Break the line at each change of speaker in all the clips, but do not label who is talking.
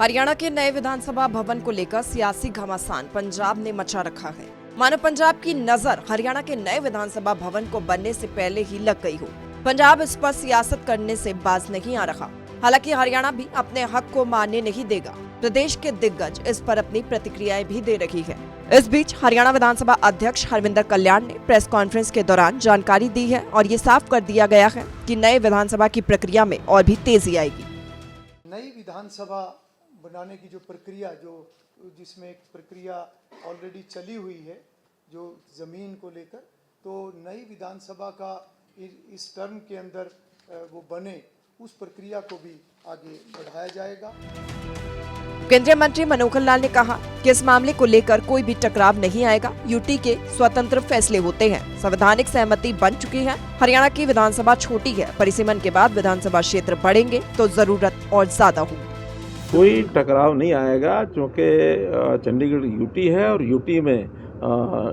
हरियाणा के नए विधानसभा भवन को लेकर सियासी घमासान पंजाब ने मचा रखा है। मानो पंजाब की नजर हरियाणा के नए विधानसभा भवन को बनने से पहले ही लग गई हो। पंजाब इस पर सियासत करने से बाज नहीं आ रहा। हालांकि हरियाणा भी अपने हक को मानने नहीं देगा। प्रदेश के दिग्गज इस पर अपनी प्रतिक्रियाएं भी दे रही है। इस बीच हरियाणा विधानसभा अध्यक्ष हरविंदर कल्याण ने प्रेस कॉन्फ्रेंस के दौरान जानकारी दी है और ये साफ कर दिया गया है कि नए विधानसभा की प्रक्रिया में और भी तेजी आएगी।
नई विधानसभा बनाने की जो प्रक्रिया जिसमें एक प्रक्रिया ऑलरेडी चली हुई है जो ज़मीन को लेकर, तो नई विधानसभा का इस टर्म के अंदर वो बने, उस प्रक्रिया को भी आगे बढ़ाया जाएगा।
केंद्रीय मंत्री मनोहर लाल ने कहा कि इस मामले को लेकर कोई भी टकराव नहीं आएगा। यूटी के स्वतंत्र फैसले होते हैं। संवैधानिक सहमति बन चुकी है। हरियाणा की विधानसभा छोटी है। परिसीमन के बाद विधानसभा क्षेत्र बढ़ेंगे तो जरूरत और ज्यादा होगी।
कोई टकराव नहीं आएगा क्योंकि चंडीगढ़ यूटी है और यूटी में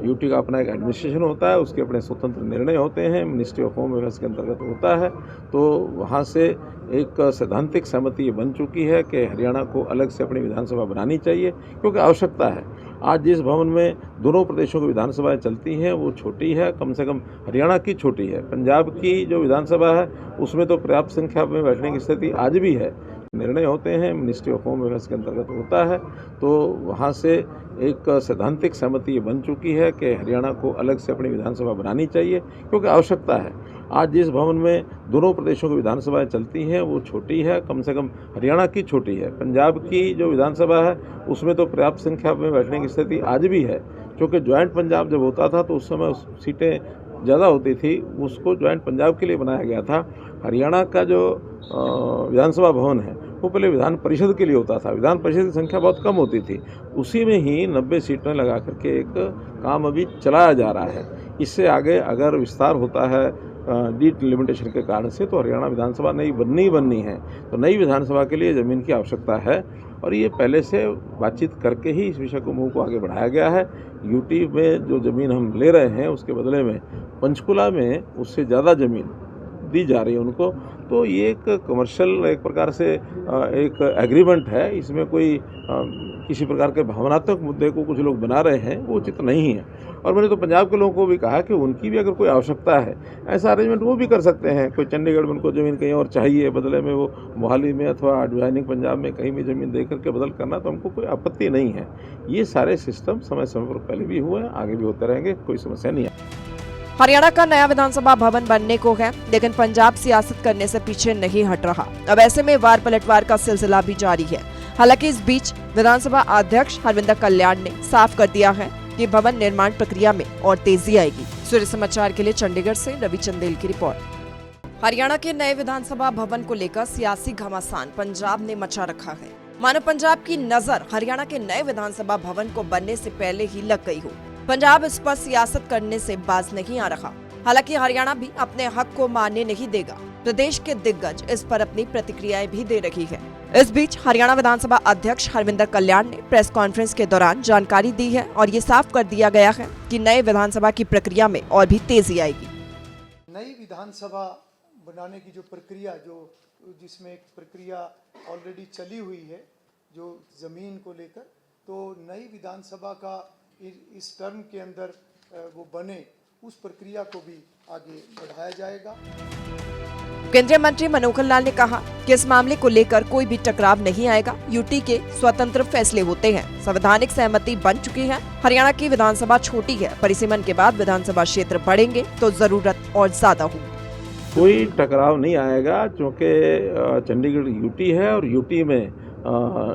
यूटी का अपना एक एडमिनिस्ट्रेशन होता है, उसके अपने स्वतंत्र निर्णय होते हैं, मिनिस्ट्री ऑफ होम अफेयर्स के अंतर्गत होता है। तो वहाँ से एक सैद्धांतिक सहमति बन चुकी है कि हरियाणा को अलग से अपनी विधानसभा बनानी चाहिए क्योंकि आवश्यकता है। आज जिस भवन में दोनों प्रदेशों की विधानसभाएं चलती हैं वो छोटी है, कम से कम हरियाणा की छोटी है। पंजाब की जो विधानसभा है उसमें तो पर्याप्त संख्या में बैठने की स्थिति आज भी है, निर्णय होते हैं, मिनिस्ट्री ऑफ होम अफेयर्स के अंतर्गत होता है। तो वहाँ से एक सैद्धांतिक सहमति बन चुकी है कि हरियाणा को अलग से अपनी विधानसभा बनानी चाहिए क्योंकि आवश्यकता है। आज जिस भवन में दोनों प्रदेशों की विधानसभाएं चलती हैं वो छोटी है, कम से कम हरियाणा की छोटी है। पंजाब की जो विधानसभा है उसमें तो पर्याप्त संख्या में बैठने की स्थिति आज भी है, क्योंकि ज्वाइंट पंजाब जब होता था तो उस समय सीटें ज़्यादा होती थी, उसको ज्वाइंट पंजाब के लिए बनाया गया था। हरियाणा का जो विधानसभा भवन है वो पहले विधान परिषद के लिए होता था। विधान परिषद की संख्या बहुत कम होती थी, उसी में ही 90 सीटें लगा करके एक काम अभी चलाया जा रहा है। इससे आगे अगर विस्तार होता है डिलिमिटेशन के कारण से तो हरियाणा विधानसभा नई बननी है। तो नई विधानसभा के लिए ज़मीन की आवश्यकता है और ये पहले से बातचीत करके ही इस विषय को मुँह को आगे बढ़ाया गया है। यूटी में जो ज़मीन हम ले रहे हैं उसके बदले में पंचकुला में उससे ज़्यादा ज़मीन दी जा रही है उनको। तो ये एक कमर्शियल एक प्रकार से एक एग्रीमेंट है। इसमें कोई किसी प्रकार के भावनात्मक मुद्दे को कुछ लोग बना रहे हैं, वो उचित नहीं है। और मैंने तो पंजाब के लोगों को भी कहा कि उनकी भी अगर कोई आवश्यकता है ऐसा अरेंजमेंट वो भी कर सकते हैं। कोई चंडीगढ़ में उनको ज़मीन कहीं और चाहिए, बदले में वो मोहाली में अथवा एडजॉइनिंग पंजाब में कहीं भी ज़मीन दे करके बदल करना, तो हमको कोई आपत्ति नहीं है। ये सारे सिस्टम समय समय पर पहले भी हुए हैं, आगे भी होते रहेंगे, कोई समस्या नहीं है।
हरियाणा का नया विधानसभा भवन बनने को है, लेकिन पंजाब सियासत करने से पीछे नहीं हट रहा। अब ऐसे में वार पलटवार का सिलसिला भी जारी है। हालांकि इस बीच विधानसभा अध्यक्ष हरविंदर कल्याण ने साफ कर दिया है कि भवन निर्माण प्रक्रिया में और तेजी आएगी। सूर्य समाचार के लिए चंडीगढ़ से रवि चंदेल की रिपोर्ट। हरियाणा के नए विधानसभा भवन को लेकर सियासी घमासान पंजाब ने मचा रखा है। मानो पंजाब की नजर हरियाणा के नए विधानसभा भवन को बनने से पहले ही लग गई हो। पंजाब इस पर सियासत करने से बाज नहीं आ रहा। हालांकि हरियाणा भी अपने हक को मानने नहीं देगा। प्रदेश के दिग्गज इस पर अपनी प्रतिक्रियाएं भी दे रही है। इस बीच हरियाणा विधानसभा अध्यक्ष हरविंदर कल्याण ने प्रेस कॉन्फ्रेंस के दौरान जानकारी दी है और ये साफ कर दिया गया है कि नए विधानसभा की प्रक्रिया में और भी तेजी आएगी।
नई विधानसभा बनाने की जो प्रक्रिया जिसमें एक प्रक्रिया ऑलरेडी चली हुई है जो ज़मीन को लेकर, तो नई विधानसभा का इस टर्म के अंदर वो बने, उस प्रक्रिया को भी आगे बढ़ाया जाएगा।
केंद्रीय मंत्री मनोहर लाल ने कहा कि इस मामले को लेकर कोई भी टकराव नहीं आएगा। यूटी के स्वतंत्र फैसले होते हैं। संवैधानिक सहमति बन चुकी है। हरियाणा की विधानसभा छोटी है। परिसीमन के बाद विधानसभा क्षेत्र बढ़ेंगे तो जरूरत और ज्यादा होगी।
कोई टकराव नहीं आएगा क्योंकि चंडीगढ़ यूटी है और यूटी में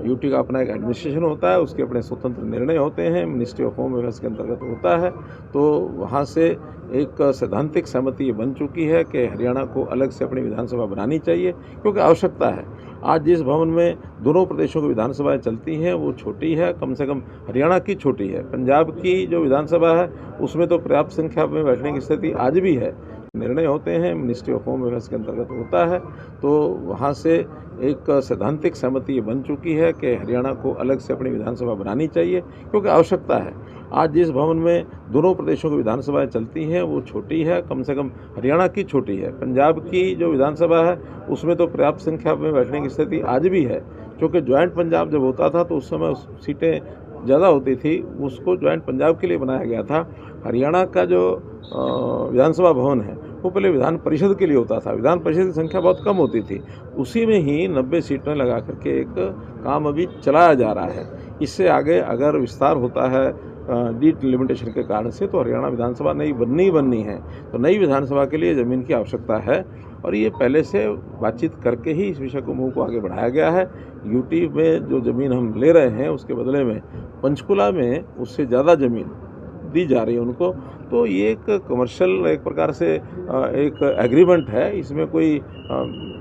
यूटी का अपना एक एडमिनिस्ट्रेशन होता है, उसके अपने स्वतंत्र निर्णय होते हैं, मिनिस्ट्री ऑफ होम अफेयर्स के अंतर्गत होता है। तो वहाँ से एक सैद्धांतिक सहमति बन चुकी है कि हरियाणा को अलग से अपनी विधानसभा बनानी चाहिए क्योंकि आवश्यकता है। आज जिस भवन में दोनों प्रदेशों की विधानसभाएं चलती हैं वो छोटी है, कम से कम हरियाणा की छोटी है। पंजाब की जो विधानसभा है उसमें तो पर्याप्त संख्या में बैठने की स्थिति आज भी है, निर्णय होते हैं, मिनिस्ट्री ऑफ होम अफेयर्स के अंतर्गत होता है। तो वहाँ से एक सैद्धांतिक सहमति बन चुकी है कि हरियाणा को अलग से अपनी विधानसभा बनानी चाहिए, क्योंकि आवश्यकता है। आज जिस भवन में दोनों प्रदेशों की विधानसभाएं चलती हैं वो छोटी है, कम से कम हरियाणा की छोटी है। पंजाब की जो विधानसभा है उसमें तो पर्याप्त संख्या में बैठने की स्थिति आज भी है, क्योंकि ज्वाइंट पंजाब जब होता था तो उस समय सीटें ज़्यादा होती थी, उसको ज्वाइंट पंजाब के लिए बनाया गया था। हरियाणा का जो विधानसभा भवन है वो पहले विधान परिषद के लिए होता था, विधान परिषद की संख्या बहुत कम होती थी, उसी में ही 90 सीटें लगा करके एक काम अभी चलाया जा रहा है। इससे आगे अगर विस्तार होता है डिलिमिटेशन के कारण से तो हरियाणा विधानसभा नई बननी है। तो नई विधानसभा के लिए ज़मीन की आवश्यकता है और ये पहले से बातचीत करके ही इस विषय को मुँह को आगे बढ़ाया गया है। यूटी में जो ज़मीन हम ले रहे हैं उसके बदले में पंचकुला में उससे ज़्यादा ज़मीन दी जा रही है उनको। तो ये एक कमर्शियल एक प्रकार से एक एग्रीमेंट है, इसमें कोई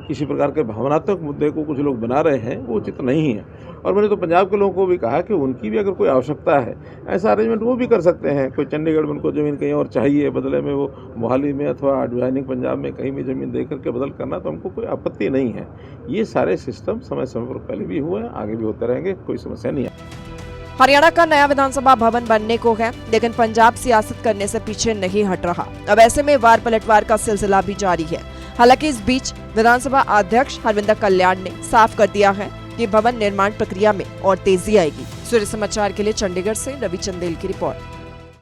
किसी प्रकार के भावनात्मक मुद्दे को कुछ लोग बना रहे हैं, वो उचित नहीं है। और मैंने तो पंजाब के लोगों को भी कहा कि उनकी भी अगर कोई आवश्यकता है ऐसा अरेंजमेंट वो भी कर सकते हैं। कोई चंडीगढ़ में उनको ज़मीन कहीं और चाहिए, बदले में वो मोहाली में अथवा ज्वाइनिंग पंजाब में कहीं भी ज़मीन दे करके बदल करना, तो हमको कोई आपत्ति नहीं है। ये सारे सिस्टम समय समय पर पहले भी हुए हैं, आगे भी होते रहेंगे, कोई समस्या नहीं है।
हरियाणा का नया विधानसभा भवन बनने को है, लेकिन पंजाब सियासत करने से पीछे नहीं हट रहा। अब ऐसे में वार पलटवार का सिलसिला भी जारी है। हालांकि इस बीच विधानसभा अध्यक्ष हरविंदर कल्याण ने साफ कर दिया है कि भवन निर्माण प्रक्रिया में और तेजी आएगी। सूर्य समाचार के लिए चंडीगढ़ से रवि चंदेल की रिपोर्ट।